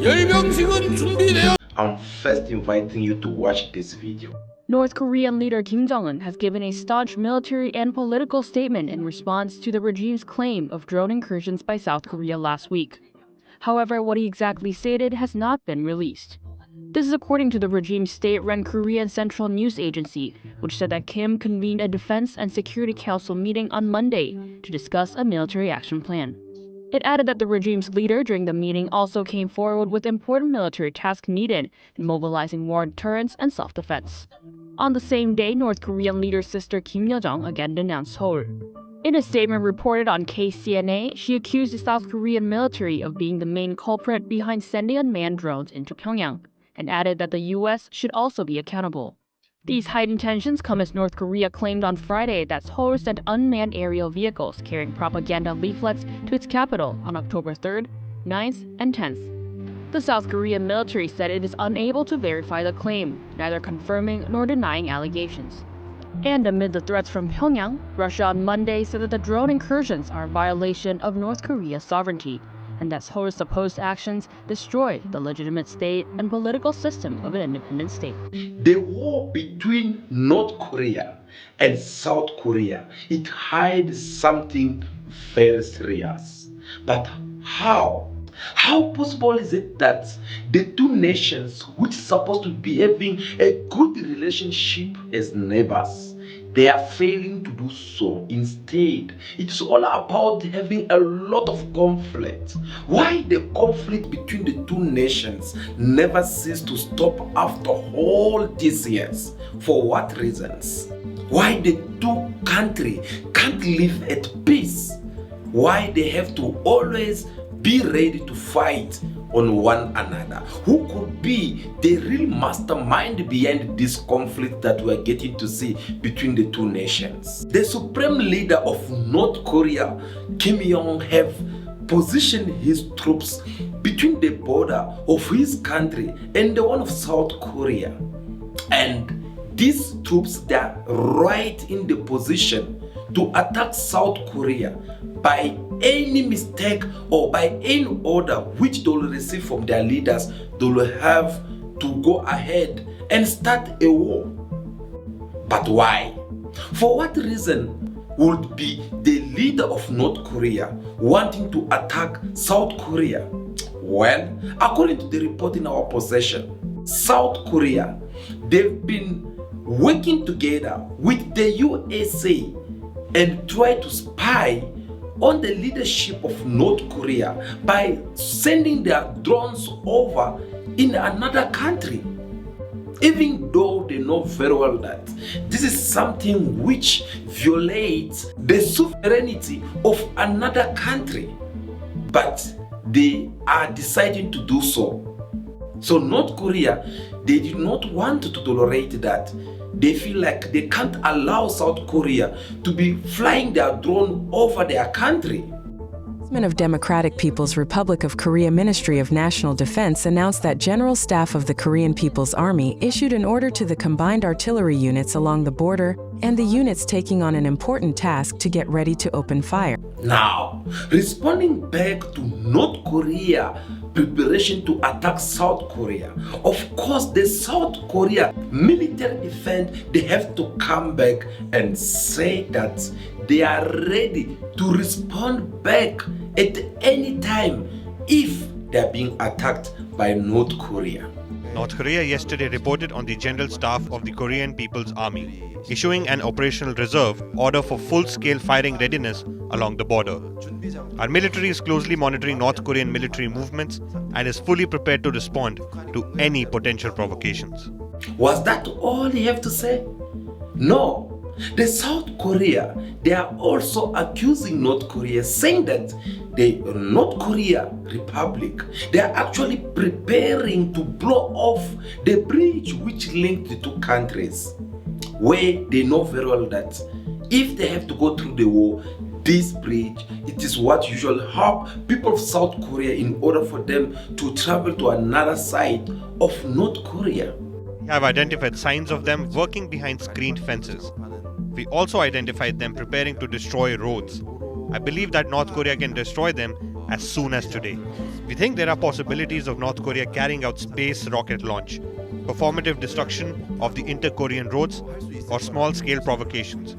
열병식은 준비되어. I'm first inviting you to watch this video. North Korean leader Kim Jong-un has given a staunch military and political statement in response to the regime's claim of drone incursions by South Korea last week. However, what he exactly stated has not been released. This is according to the regime's state-run Korean Central News Agency, which said that Kim convened a Defense and Security Council meeting on Monday to discuss a military action plan. It added that the regime's leader during the meeting also came forward with important military tasks needed in mobilizing war deterrence and self-defense. On the same day, North Korean leader's sister Kim Yo-jong again denounced Seoul. In a statement reported on KCNA, she accused the South Korean military of being the main culprit behind sending unmanned drones into Pyongyang, and added that the US should also be accountable. These heightened tensions come as North Korea claimed on Friday that Seoul sent unmanned aerial vehicles carrying propaganda leaflets to its capital on October 3rd, 9th, and 10th. The South Korean military said it is unable to verify the claim, neither confirming nor denying allegations. And amid the threats from Pyongyang, Russia on Monday said that the drone incursions are a violation of North Korea's sovereignty, and that Seoul's supposed actions destroy the legitimate state and political system of an independent state. The war between North Korea and South Korea, it hides something very serious. But how? How possible is it that the two nations, which are supposed to be having a good relationship as neighbors, they are failing to do so? Instead, it's all about having a lot of conflict. Why the conflict between the two nations never cease to stop after all these years? For what reasons? Why the two countries can't live at peace? Why they have to always be ready to fight on one another? Who could be the real mastermind behind this conflict that we are getting to see between the two nations? The supreme leader of North Korea, Kim Jong, have positioned his troops between the border of his country and the one of South Korea. And these troops, they are right in the position to attack South Korea by any mistake or by any order which they will receive from their leaders. They will have to go ahead and start a war. But why? For what reason would be the leader of North Korea wanting to attack South Korea? Well, according to the report in our possession, South Korea, they've been working together with the USA and try to spy on the leadership of North Korea by sending their drones over in another country, even though they know very well that this is something which violates the sovereignty of another country, but they are deciding to do so. So North Korea, they did not want to tolerate that. They feel like they can't allow South Korea to be flying their drone over their country. Of Democratic People's Republic of Korea Ministry of National Defense announced that General Staff of the Korean People's Army issued an order to the combined artillery units along the border and the units taking on an important task to get ready to open fire. Now, responding back to North Korea preparation to attack South Korea, of course the South Korea military defense, they have to come back and say that they are ready to respond back at any time if they are being attacked by North Korea. North Korea yesterday reported on the General Staff of the Korean People's Army, issuing an operational reserve order for full-scale firing readiness along the border. Our military is closely monitoring North Korean military movements and is fully prepared to respond to any potential provocations. Was that all you have to say? No. The South Korea, they are also accusing North Korea, saying that the North Korea Republic, they are actually preparing to blow off the bridge which linked the two countries, where they know very well that if they have to go through the war, this bridge, it is what usually help people of South Korea in order for them to travel to another side of North Korea. We have identified signs of them working behind screened fences. We also identified them preparing to destroy roads. I believe that North Korea can destroy them as soon as today. We think there are possibilities of North Korea carrying out space rocket launch, performative destruction of the inter-Korean roads, or small-scale provocations.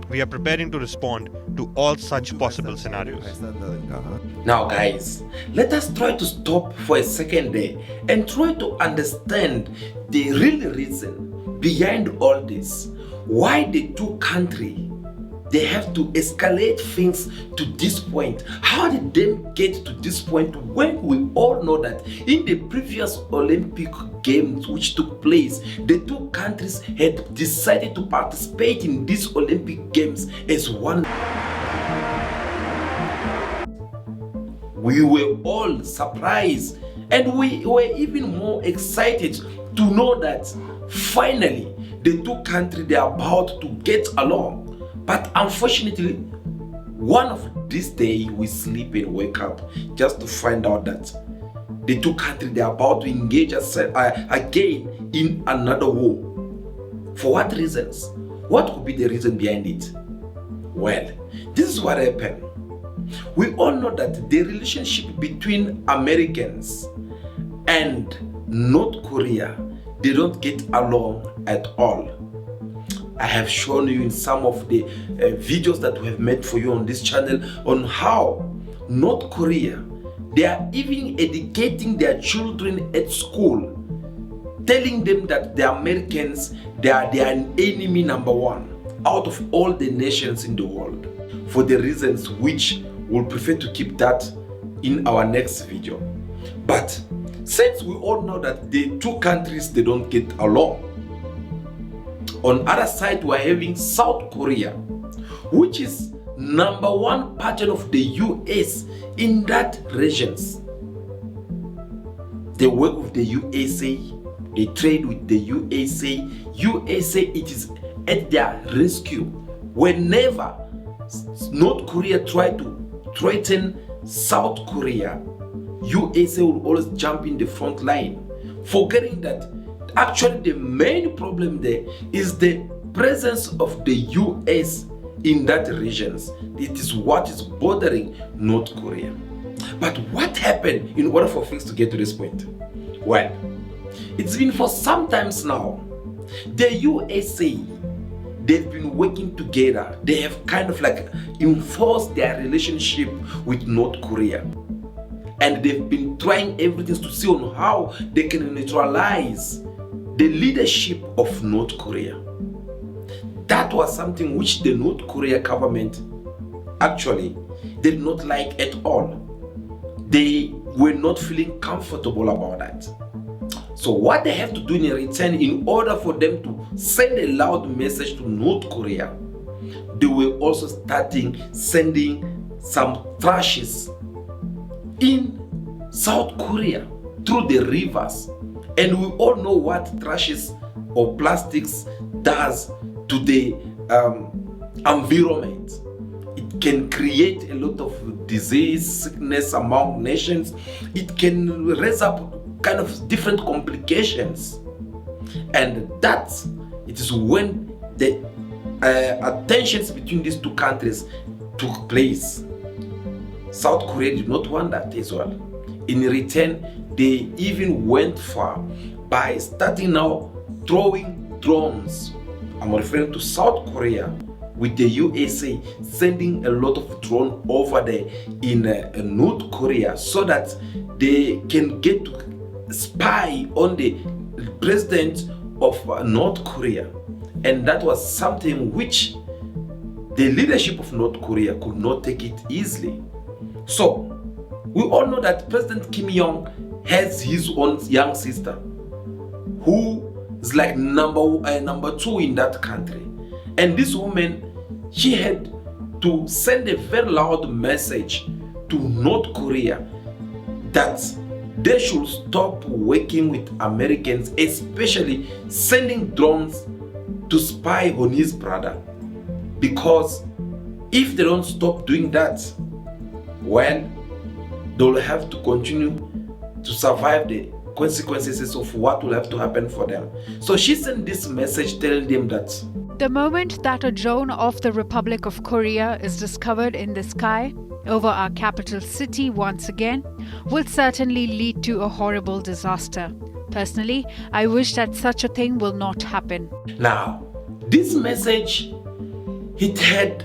We are preparing to respond to all such possible scenarios. Now guys, let us try to stop for a second there and try to understand the real reason behind all this. Why the two countries, they have to escalate things to this point. How did they get to this point when we all know that in the previous Olympic Games which took place, the two countries had decided to participate in these Olympic Games as one. We were all surprised and we were even more excited to know that finally the two countries, they are about to get along. But unfortunately, one of these days we sleep and wake up just to find out that the two countries, they are about to engage us again in another war. For what reasons? What could be the reason behind it? Well, this is what happened. We all know that the relationship between Americans and North Korea, they don't get along at all. I have shown you in some of the videos that we have made for you on this channel on how North Korea, they are even educating their children at school, telling them that the Americans, they are an enemy number one out of all the nations in the world, for the reasons which we'll prefer to keep that in our next video. But since we all know that the two countries, they don't get along, on other side we're having South Korea, which is number one partner of the US in that regions. They work with the USA, they trade with the USA. USA, it is at their rescue. Whenever North Korea try to threaten South Korea, USA will always jump in the front line, forgetting that actually the main problem there is the presence of the US in that regions. It is what is bothering North Korea. But what happened in order for things to get to this point? Well, it's been for some times now. The USA, they've been working together. They have kind of like enforced their relationship with North Korea. And they've been trying everything to see on how they can neutralize the leadership of North Korea. That was something which the North Korea government actually did not like at all. They were not feeling comfortable about that. So what they have to do in return, in order for them to send a loud message to North Korea, they were also sending some trashes in South Korea through the rivers. And we all know what trashes or plastics does to the environment. It can create a lot of disease, sickness among nations. It can raise up kind of different complications. And it is when the tensions between these two countries took place. South Korea did not want that as well. In return, they even went far by starting now throwing drones. I'm referring to South Korea with the USA sending a lot of drones over there in North Korea so that they can get to spy on the president of North Korea. And that was something which the leadership of North Korea could not take it easily. So we all know that President Kim Jong has his own young sister who is like number two in that country. And this woman, she had to send a very loud message to North Korea that they should stop working with Americans, especially sending drones to spy on his brother. Because if they don't stop doing that, well, they'll have to continue to survive the consequences of what will have to happen for them. So she sent this message telling them that The moment that a drone of the Republic of Korea is discovered in the sky over our capital city once again will certainly lead to a horrible disaster. Personally, I wish that such a thing will not happen. Now, this message, it had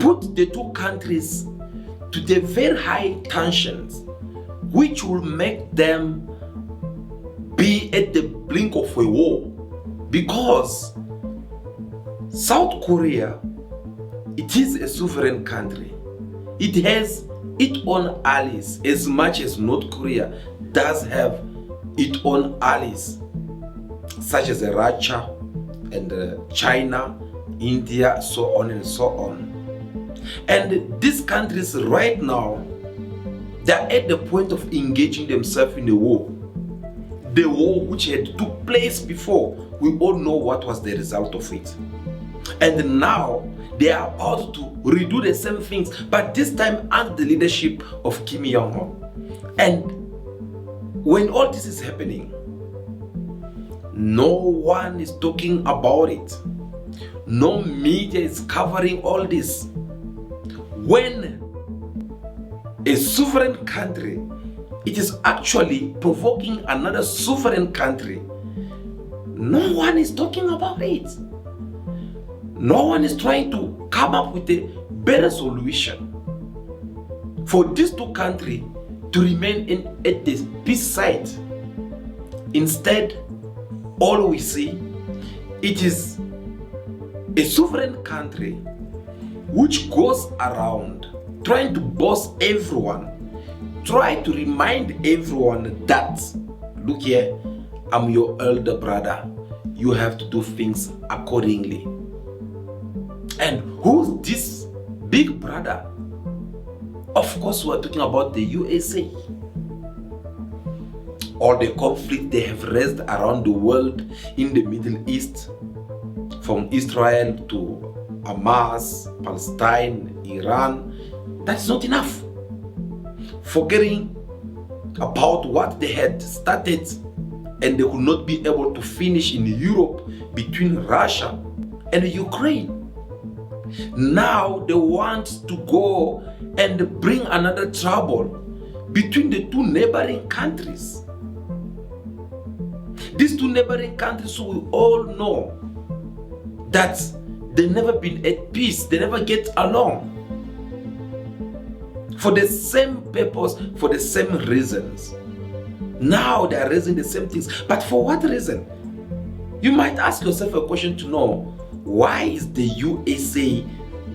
put the two countries to the very high tensions, which will make them be at the brink of a war, because South Korea, it is a sovereign country. It has its own allies as much as North Korea does have its own allies, such as Russia and China, India, so on and so on. And these countries right now, they are at the point of engaging themselves in a war. The war which had took place before, we all know what was the result of it. And now they are about to redo the same things, but this time under the leadership of Kim Jong-un. And when all this is happening, no one is talking about it. No media is covering all this. When a sovereign country, it is actually provoking another sovereign country, no one is talking about it. No one is trying to come up with a better solution for these two countries to remain at the peace side. Instead, all we see, it is a sovereign country which goes around trying to boss everyone, try to remind everyone that, look here, I'm your elder brother, you have to do things accordingly. And who's this big brother? Of course, we're talking about the USA. All the conflict they have raised around the world in the Middle East, from Israel to Hamas, Palestine, Iran, that's not enough. Forgetting about what they had started and they could not be able to finish in Europe between Russia and Ukraine. Now they want to go and bring another trouble between the two neighboring countries. These two neighboring countries, we all know that they've never been at peace, they never get along. For the same purpose, for the same reasons. Now they are raising the same things, but for what reason? You might ask yourself a question to know, why is the USA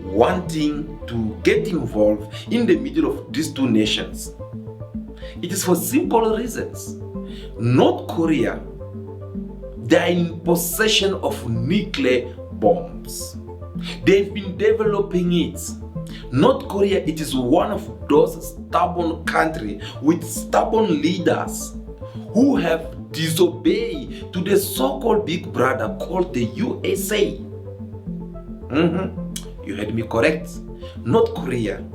wanting to get involved in the middle of these two nations? It is for simple reasons. North Korea, they are in possession of nuclear bombs. They've been developing it. North Korea, it is one of those stubborn countries with stubborn leaders who have disobeyed to the so-called big brother called the USA. You heard me correct. North Korea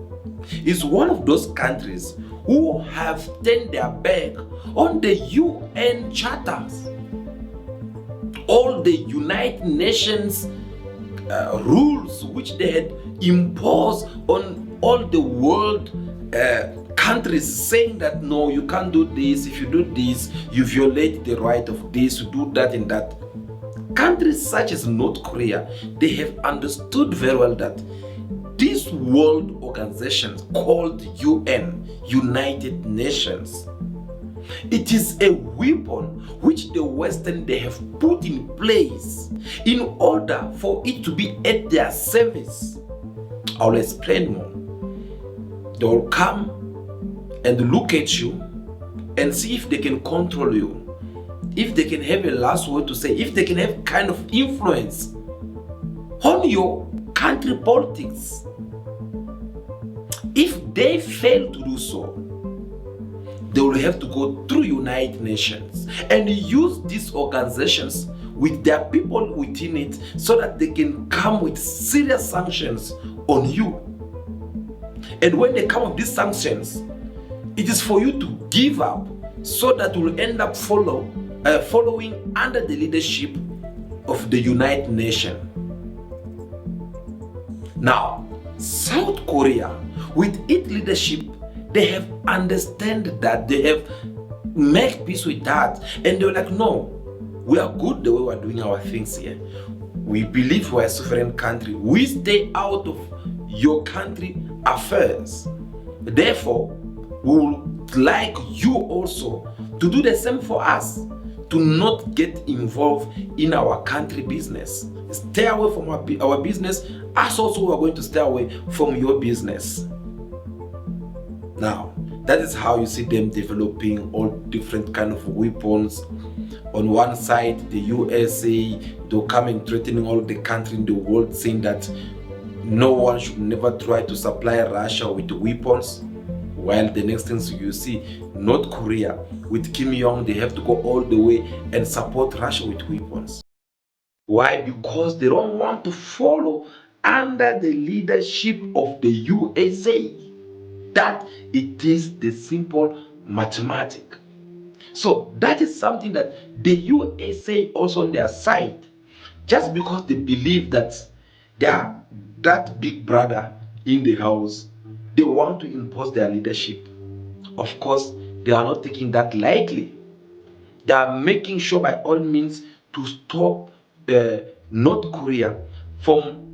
is one of those countries who have turned their back on the UN charters, all the United Nations rules which they had imposed on all the world countries, saying that no, you can't do this. If you do this, you violate the right of this, you do that and that. Countries such as North Korea, they have understood very well that these world organizations called UN, United Nations, it is a weapon which the Western, they have put in place in order for it to be at their service. I'll explain more. They will come and look at you and see if they can control you, if they can have a last word to say, if they can have kind of influence on your country politics. If they fail to do so, they will have to go through United Nations and use these organizations with their people within it so that they can come with serious sanctions on you. And when they come with these sanctions, it is for you to give up so that you will end up following under the leadership of the United Nations. Now, South Korea, with its leadership, they have understand that, they have make peace with that, and they're like, no, we are good the way we're doing our things here. We believe we're a sovereign country. We stay out of your country affairs. Therefore, we would like you also to do the same for us, to not get involved in our country business. Stay away from our business, as also we are going to stay away from your business. Now, that is how you see them developing all different kind of weapons. On one side, the USA, they'll come and threatening all the countries in the world, saying that no one should never try to supply Russia with weapons. While the next things you see, North Korea with Kim Jong, they have to go all the way and support Russia with weapons. Why? Because they don't want to follow under the leadership of the USA. That it is the simple mathematics. So that is something that the USA also on their side, just because they believe that they are that big brother in the house, they want to impose their leadership. Of course, they are not taking that lightly. They are making sure by all means to stop North Korea from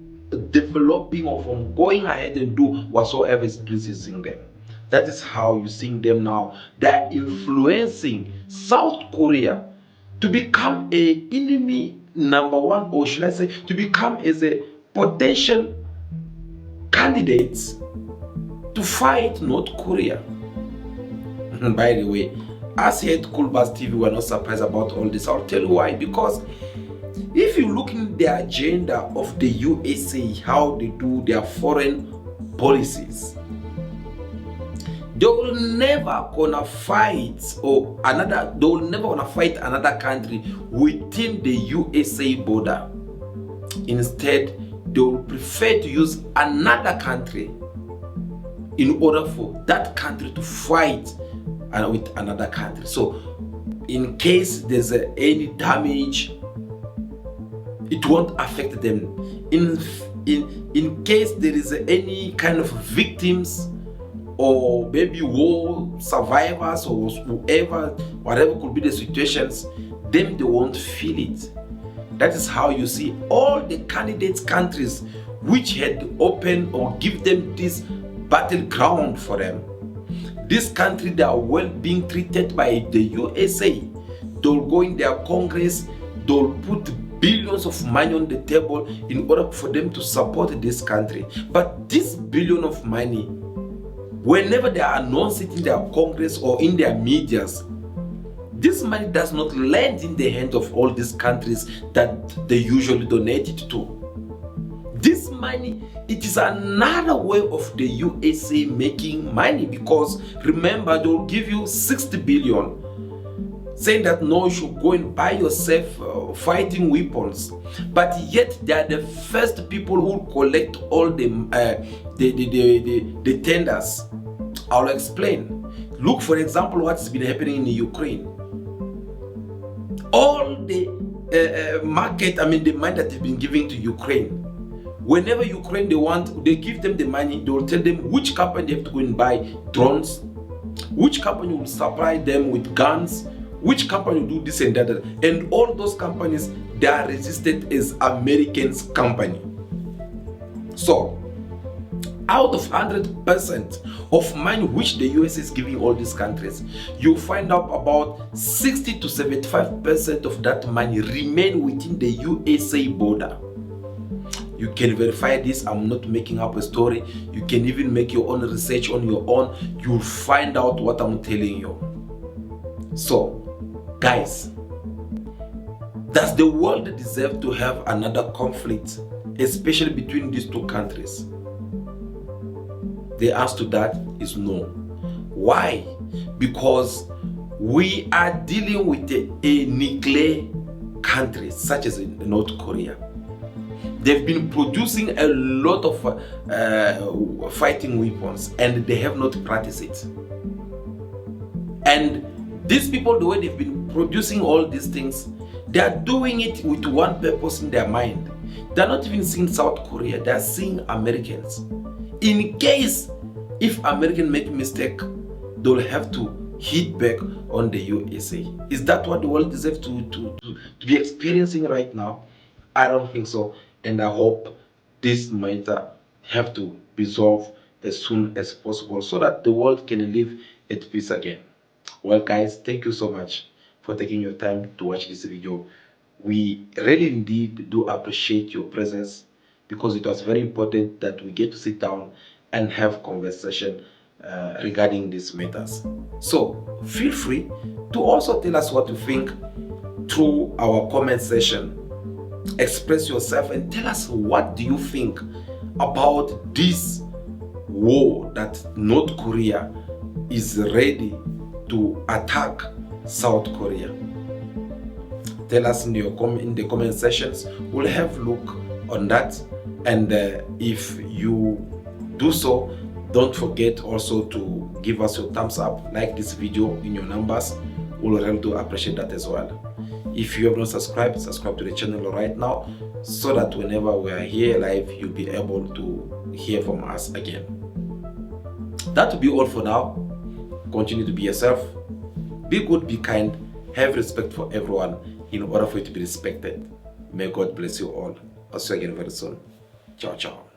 developing or from going ahead and do whatsoever is pleasing them. That is how you see them now. They are influencing South Korea to become a enemy number one, or should I say, to become as a potential candidate to fight North Korea. By the way, as here at Coolbus TV, we're not surprised about all this. I'll tell you why. Because if you look in the agenda of the USA, how they do their foreign policies, they will never gonna fight another country within the USA border. Instead, they will prefer to use another country in order for that country to fight with another country. So in case there's any damage, it won't affect them. In case there is any kind of victims, or maybe war survivors, or whatever could be the situations, then they won't feel it. That is how you see all the candidate countries which had opened or give them this battleground for them. This country, they are well being treated by the USA. They'll go in their Congress, they'll put billions of money on the table in order for them to support this country. But this billion of money, whenever they are announced in their Congress or in their medias, this money does not land in the hands of all these countries that they usually donate it to. This money, it is another way of the USA making money, because remember, they will give you 60 billion, saying that no, you should go and buy yourself fighting weapons. But yet they are the first people who collect all the tenders. I'll explain. Look, for example, what's been happening in Ukraine. All the the money that they've been giving to Ukraine. Whenever Ukraine they give them the money, they will tell them which company they have to go and buy drones, which company will supply them with guns, which company will do this and that. And all those companies, they are registered as Americans company. So, out of 100% of money which the US is giving all these countries, you find out about 60 to 75% of that money remain within the USA border. You can verify this. I'm not making up a story. You can even make your own research on your own. You'll find out what I'm telling you. So, guys, does the world deserve to have another conflict, especially between these two countries? The answer to that is no. Why? Because we are dealing with a nuclear country such as North Korea. They've been producing a lot of fighting weapons, and they have not practiced it. And these people, the way they've been producing all these things, they are doing it with one purpose in their mind. They're not even seeing South Korea, they're seeing Americans. In case if Americans make mistake, they'll have to hit back on the USA. Is that what the world deserves to be experiencing right now? I don't think so, and I hope this matter have to be solved as soon as possible so that the world can live at peace again. Well guys, thank you so much for taking your time to watch this video. We really indeed do appreciate your presence because it was very important that we get to sit down and have conversation regarding these matters. So feel free to also tell us what you think through our comment section. Express yourself and tell us what do you think about this war that North Korea is ready to attack South Korea. Tell us in the comment sections. We'll have a look on that, and if you do so, don't forget also to give us your thumbs up, like this video in your numbers. We'll really do appreciate that as well. If you have not subscribed, subscribe to the channel right now so that whenever we are here live, you'll be able to hear from us again. That will be all for now. Continue to be yourself. Be good, be kind, have respect for everyone in order for you to be respected. May God bless you all. I'll see you again very soon. Ciao, ciao.